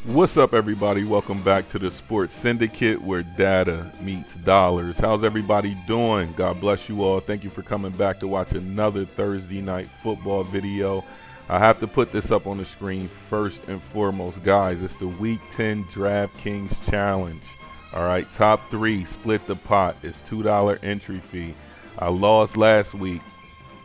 What's up, everybody? Welcome back to the Sports Syndicate, where data meets dollars. How's everybody doing? God bless you all. Thank you for coming back to watch another Thursday night football video. I have to put this up on the screen first and foremost. Guys, it's the Week 10 DraftKings Challenge. All right, top three, split the pot. It's $2 entry fee. I lost last week.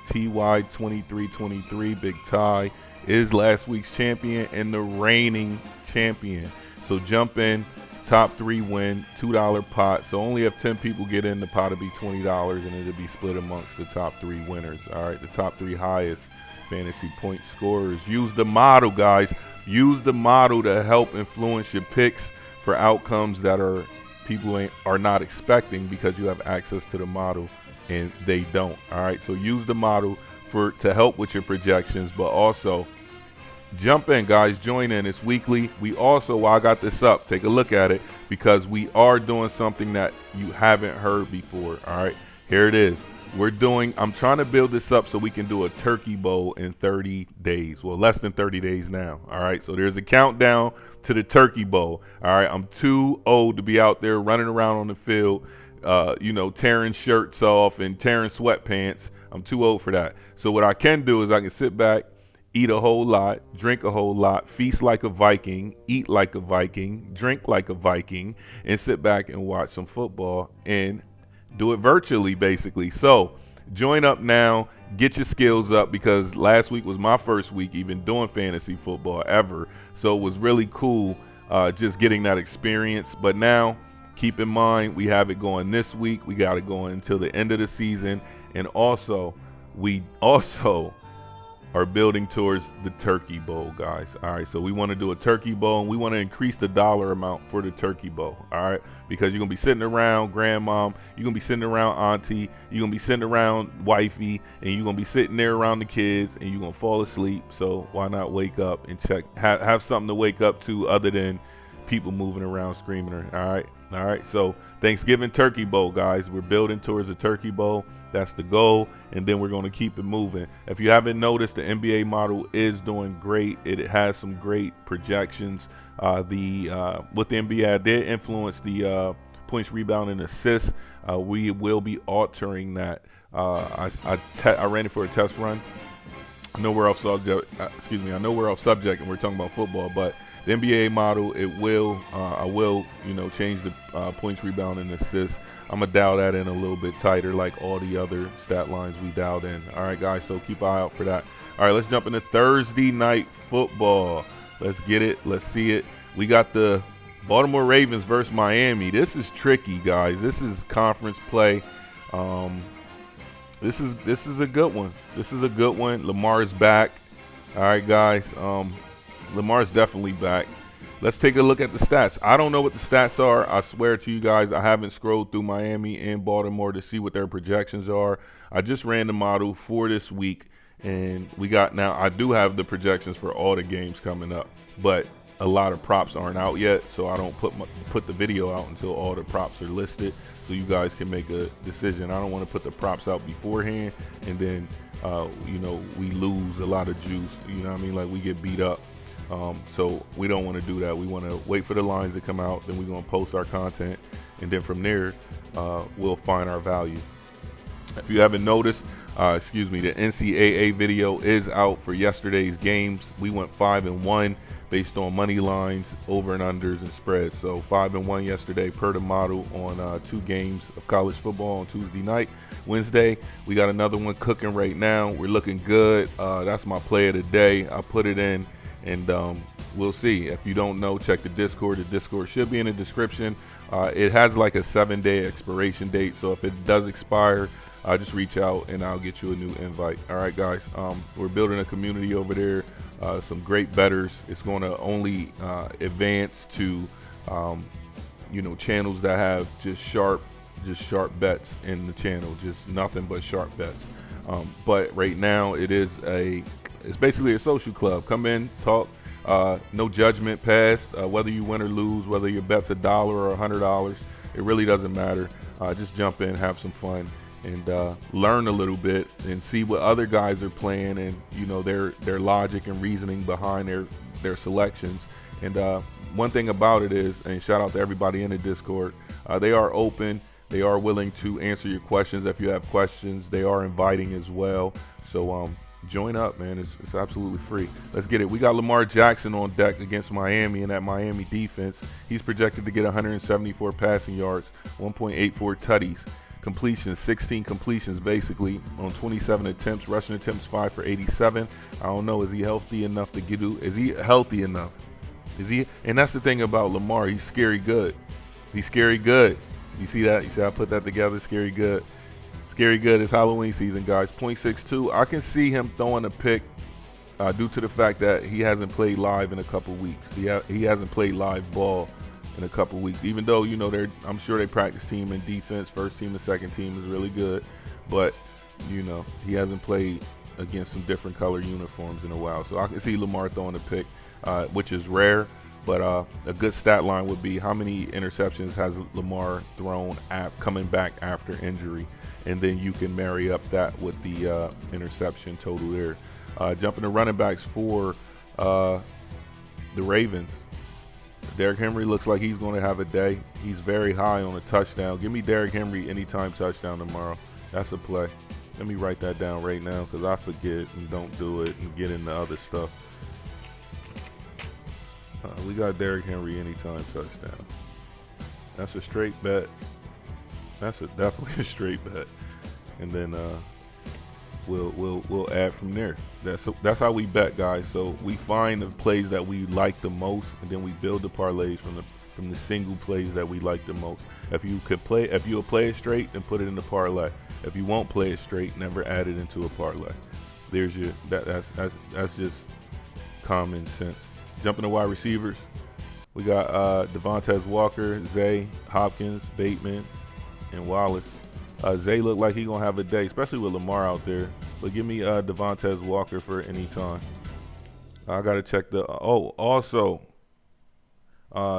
TY 23-23, Big Ty, is last week's champion and the reigning champion. So jump in, top three win, $2 pot. So only if 10 people get in, the pot will be $20 and it'll be split amongst the top three winners. All right, the top three highest fantasy point scorers. Use the model, guys. Use the model to help influence your picks for outcomes that people are not expecting, because you have access to the model and they don't. All right, so use the model to help with your projections, but also jump in, guys. Join in. It's weekly. We also, while I got this up, take a look at it, because we are doing something that you haven't heard before. All right, here it is. I'm trying to build this up so we can do a turkey bowl in 30 days. Well, less than 30 days now. All right, so there's a countdown to the turkey bowl. All right, I'm too old to be out there running around on the field, tearing shirts off and tearing sweatpants. I'm too old for that. So what I can do is I can sit back, eat a whole lot, drink a whole lot, feast like a Viking, eat like a Viking, drink like a Viking, and sit back and watch some football and do it virtually, basically. So join up now, get your skills up, because last week was my first week even doing fantasy football ever. So it was really cool just getting that experience. But now, keep in mind, we have it going this week. We got it going until the end of the season. And also, we are building towards the turkey bowl, guys. All right, so we want to do a turkey bowl, and we want to increase the dollar amount for the turkey bowl. All right, because you're gonna be sitting around grandmom, you're gonna be sitting around auntie, you're gonna be sitting around wifey, and you're gonna be sitting there around the kids, and you're gonna fall asleep. So why not wake up and have something to wake up to other than people moving around screaming? All right, so Thanksgiving turkey bowl, guys. We're building towards a turkey bowl. That's the goal, and then we're going to keep it moving. If you haven't noticed, the NBA model is doing great. It has some great projections. With the NBA, I did influence the points, rebound, and assists. We will be altering that. I ran it for a test run. I know we're off subject. I know we're off subject, and we're talking about football, but the NBA model, I will change the points, rebound, and assists. I'm going to dial that in a little bit tighter, like all the other stat lines we dialed in. All right, guys, so keep an eye out for that. All right, let's jump into Thursday night football. Let's get it. Let's see it. We got the Baltimore Ravens versus Miami. This is tricky, guys. This is conference play. This is a good one. This is a good one. Lamar's back. All right, guys. Lamar's definitely back. Let's take a look at the stats. I don't know what the stats are. I swear to you guys, I haven't scrolled through Miami and Baltimore to see what their projections are. I just ran the model for this week, and I do have the projections for all the games coming up, but a lot of props aren't out yet, so I don't put the video out until all the props are listed, so you guys can make a decision. I don't want to put the props out beforehand, and then we lose a lot of juice. You know what I mean? Like, we get beat up. So we don't want to do that. We want to wait for the lines to come out, then we're going to post our content, and then from there we'll find our value. If you haven't noticed, the NCAA video is out for yesterday's games. We went 5-1 based on money lines, over and unders, and spreads. So 5-1 yesterday per the model on 2 games of college football on Tuesday night. Wednesday, we got another one cooking right now. We're looking good. That's my play of the day. I put it in. And we'll see. If you don't know, check the Discord. The Discord should be in the description. It has like a 7-day expiration date, so if it does expire, just reach out and I'll get you a new invite. All right, guys. We're building a community over there. Some great bettors. It's going to only advance to channels that have just sharp bets in the channel. Just nothing but sharp bets. But right now it's basically a social club. Come in, talk, no judgment passed. Whether you win or lose, whether your bet's $1 or $100, it really doesn't matter. Just jump in, have some fun, and learn a little bit and see what other guys are playing, and their logic and reasoning behind their selections, and one thing about it is, and shout out to everybody in the Discord, they are open. They are willing to answer your questions. If you have questions, they are inviting as well. So join up, man. It's absolutely free. Let's get it. We got Lamar Jackson on deck against Miami, and that Miami defense, he's projected to get 174 passing yards, 1.84 tutties. Completions, 16 completions basically on 27 attempts. Rushing attempts 5 for 87. I don't know. Is he healthy enough to get? Is he healthy enough? Is he? And that's the thing about Lamar. He's scary good. He's scary good. You see that? You see I put that together? Scary good. Scary good. It's Halloween season, guys. 0.62. I can see him throwing a pick due to the fact that he hasn't played live in a couple weeks. He hasn't played live ball in a couple weeks. Even though, you know, I'm sure they practice team and defense. First team and second team is really good. But, you know, he hasn't played against some different color uniforms in a while. So I can see Lamar throwing a pick, which is rare. But a good stat line would be how many interceptions has Lamar thrown coming back after injury, and then you can marry up that with the interception total there. Jumping to running backs for the Ravens. Derrick Henry looks like he's going to have a day. He's very high on a touchdown. Give me Derrick Henry anytime touchdown tomorrow. That's a play. Let me write that down right now because I forget and don't do it and get into other stuff. We got Derrick Henry anytime touchdown. That's a straight bet. That's definitely a straight bet. And then we'll add from there. That's how we bet, guys. So we find the plays that we like the most, and then we build the parlays from the single plays that we like the most. If you'll play it straight, then put it in the parlay. If you won't play it straight, never add it into a parlay. There's your that's just common sense. Jumping to wide receivers, we got Devontae Walker, Zay, Hopkins, Bateman, and Wallace. Zay looked like he's going to have a day, especially with Lamar out there. But give me Devontae Walker for any time. I got to check also,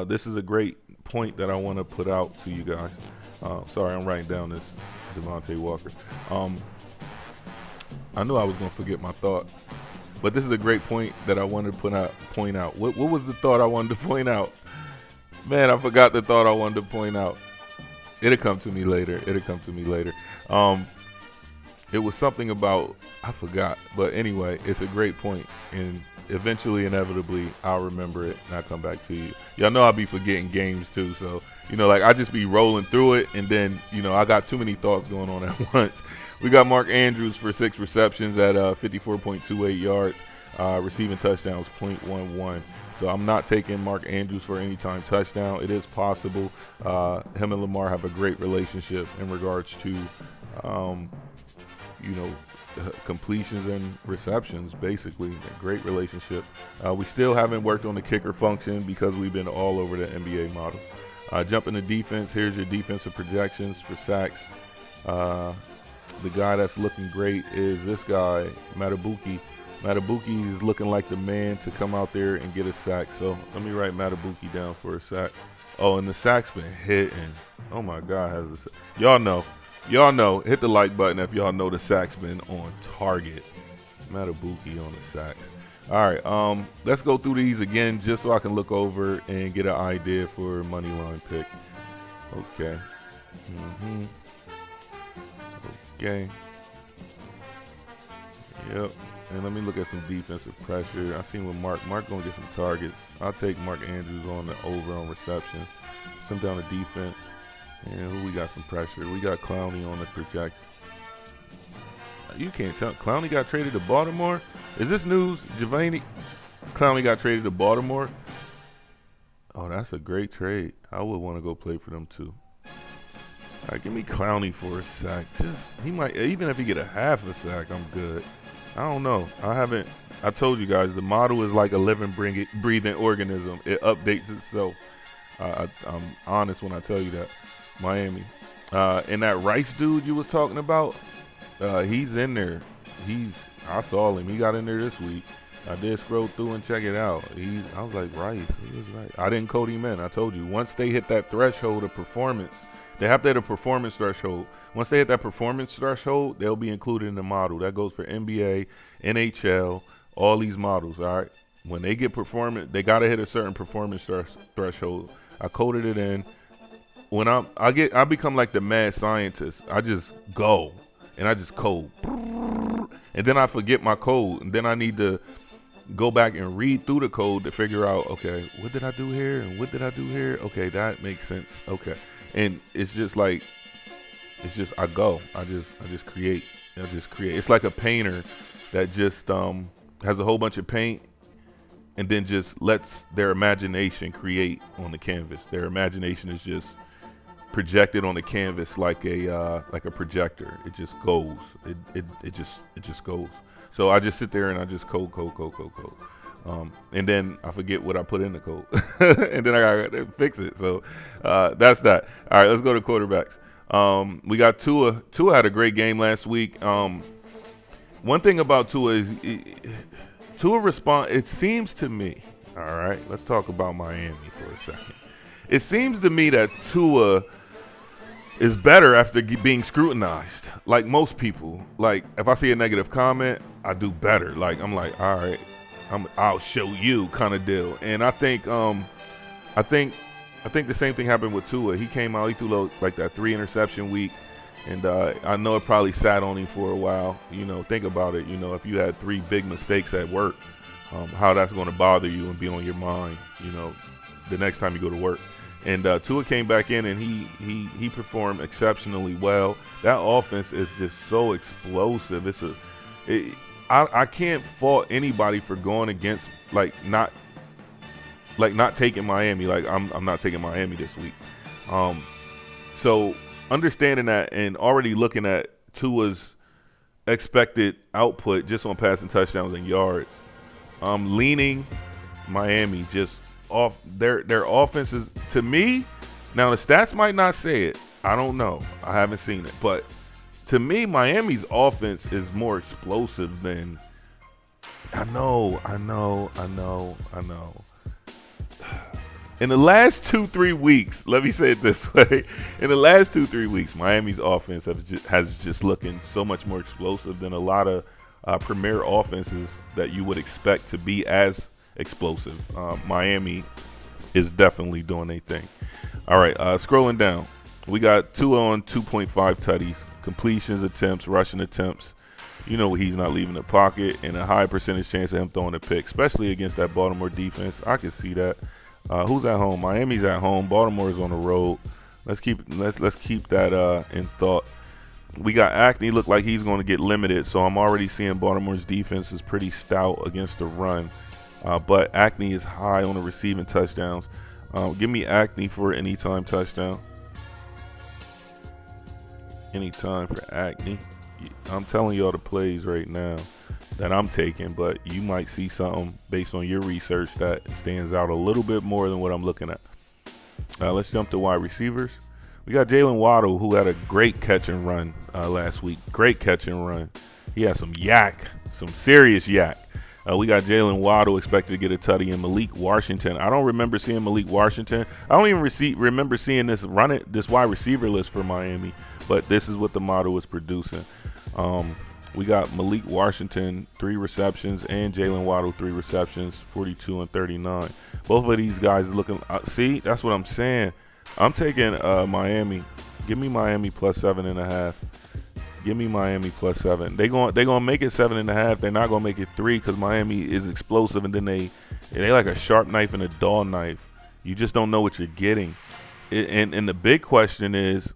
this is a great point that I want to put out to you guys. Sorry, I'm writing down this Devontae Walker. I knew I was going to forget my thought. But this is a great point that I wanted to point out. What was the thought I wanted to point out? Man, I forgot the thought I wanted to point out. It'll come to me later. It was something about, I forgot. But anyway, it's a great point. And eventually, inevitably, I'll remember it and I'll come back to you. Y'all know I'll be forgetting games too. So, you know, like I just be rolling through it. And then, you know, I got too many thoughts going on at once. We got Mark Andrews for 6 receptions at 54.28 yards, receiving touchdowns 0.11. So I'm not taking Mark Andrews for any time touchdown. It is possible. Him and Lamar have a great relationship in regards to, completions and receptions, basically. A great relationship. We still haven't worked on the kicker function because we've been all over the NBA model. Jumping to defense, here's your defensive projections for sacks. The guy that's looking great is this guy, Matabuki. Matabuki is looking like the man to come out there and get a sack. So let me write Matabuki down for a sack. Oh, and the sack's been hitting. Oh my God, y'all know. Hit the like button if y'all know the sack's been on target. Matabuki on the sacks. All right, let's go through these again just so I can look over and get an idea for a money line pick. Okay. Okay. Yep. And let me look at some defensive pressure. I seen with Mark gonna get some targets. I'll take Mark Andrews on the over on reception. Some down to defense. And who we got some pressure? We got Clowney on the projection. You can't tell. Clowney got traded to Baltimore? Is this news? Javani Clowney got traded to Baltimore? Oh, that's a great trade. I would want to go play for them too. All right, give me Clowney for a sack. He might, even if he get a half a sack, I'm good. I don't know. I told you guys, the model is like a living, breathing organism. It updates itself. I'm honest when I tell you that. Miami. And that Rice dude you was talking about, he's in there. I saw him. He got in there this week. I did scroll through and check it out. I was like, Rice. He was right. I didn't code him in. I told you. Once they hit that threshold of performance, they have to hit a performance threshold. Once they hit that performance threshold, they'll be included in the model. That goes for NBA, NHL, all these models, all right? When they get performance, they gotta hit a certain performance threshold. I coded it in. When I become like the mad scientist. I just go and I just code, and then I forget my code, and then I need to go back and read through the code to figure out, okay, what did I do here and what did I do here? Okay, that makes sense. Okay, and it's just like, I just create. It's like a painter that just has a whole bunch of paint and then just lets their imagination create on the canvas. Their imagination is just projected on the canvas like a projector. It just goes. It just goes. So I just sit there and I just code. And then I forget what I put in the code. And then I gotta fix it. So that's that. All right, let's go to quarterbacks. We got Tua. Tua had a great game last week. One thing about Tua is Tua respond. It seems to me. All right, let's talk about Miami for a second. It seems to me that Tua is better after being scrutinized. Like most people, like if I see a negative comment, I do better. Like I'm like, all right, I'll show you kind of deal. And I think the same thing happened with Tua. He came out, he threw like that 3 interception week, and I know it probably sat on him for a while. You know, think about it. You know, if you had 3 big mistakes at work, how that's going to bother you and be on your mind. You know, the next time you go to work. And Tua came back in and he performed exceptionally well. That offense is just so explosive. I can't fault anybody for going against not taking Miami. Like I'm not taking Miami this week. So understanding that and already looking at Tua's expected output just on passing touchdowns and yards, I'm leaning Miami just off their offenses. To me, now the stats might not say it. I don't know. I haven't seen it. But to me, Miami's offense is more explosive than I know. In the last 2-3 weeks, let me say it this way. In the last 2-3 weeks, Miami's offense has just looking so much more explosive than a lot of premier offenses that you would expect to be as explosive. Miami is definitely doing their thing. All right, scrolling down, we got Tua on 2.5 tutties, completions, attempts, rushing attempts. You know he's not leaving the pocket, and a high percentage chance of him throwing a pick, especially against that Baltimore defense. I can see that. Who's at home? Miami's at home. Baltimore's on the road. Let's keep that in thought. We got Acne. Look like he's going to get limited, so I'm already seeing Baltimore's defense is pretty stout against the run. But Acne is high on the receiving touchdowns. Give me Acne for anytime touchdown. Anytime for Acne. I'm telling you all the plays right now that I'm taking, but you might see something based on your research that stands out a little bit more than what I'm looking at. Let's jump to wide receivers. We got Jalen Waddle, who had a great catch and run last week. Great catch and run. He had some serious yak. We got Jalen Waddle expected to get a tutty, and Malik Washington. I don't remember seeing Malik Washington. I don't even remember seeing this wide receiver list for Miami, but this is what the model is producing. We got Malik Washington 3 receptions and Jalen Waddle 3 receptions, 42 and 39. Both of these guys looking. See, that's what I'm saying. I'm taking Miami. Give me Miami plus 7.5. Give me Miami plus 7. They gonna make it 7.5. They're not gonna make it 3 because Miami is explosive, and then they like a sharp knife and a dull knife. You just don't know what you're getting. And the big question is,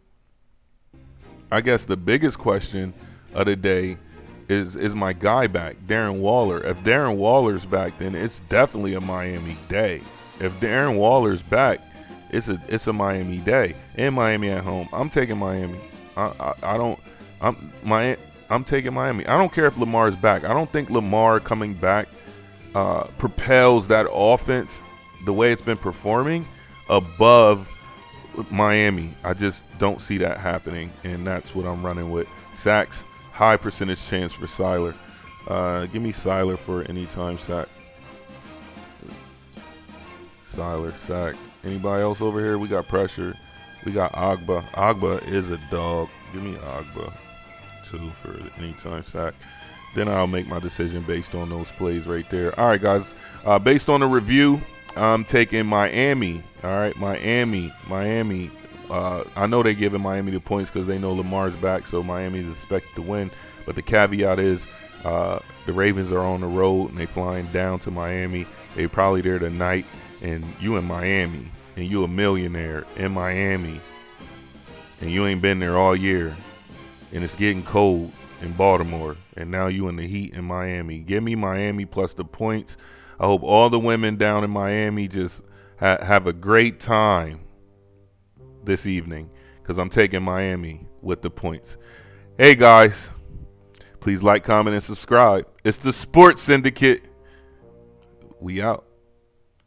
I guess the biggest question of the day is my guy back, Darren Waller. If Darren Waller's back, then it's definitely a Miami day. If Darren Waller's back, it's a Miami day. And Miami at home. I'm taking Miami. I'm taking Miami. I don't care if Lamar's back. I don't think Lamar coming back propels that offense the way it's been performing above Miami. I just don't see that happening, and that's what I'm running with. Sacks, high percentage chance for Seiler. Give me Seiler for anytime sack. Seiler, sack. Anybody else over here? We got pressure. We got Agba. Agba is a dog. Give me Agba 2 for anytime sack. Then I'll make my decision based on those plays right there. All right, guys. Based on the review, I'm taking Miami. All right, Miami. I know they're giving Miami the points because they know Lamar's back, so Miami is expected to win. But the caveat is the Ravens are on the road and they flying down to Miami. They probably there tonight, and you in Miami, and you a millionaire in Miami, and you ain't been there all year, and it's getting cold in Baltimore, and now you in the heat in Miami. Give me Miami plus the points. I hope all the women down in Miami just have a great time this evening because I'm taking Miami with the points. Hey, guys, please like, comment, and subscribe. It's the Sports Syndicate. We out.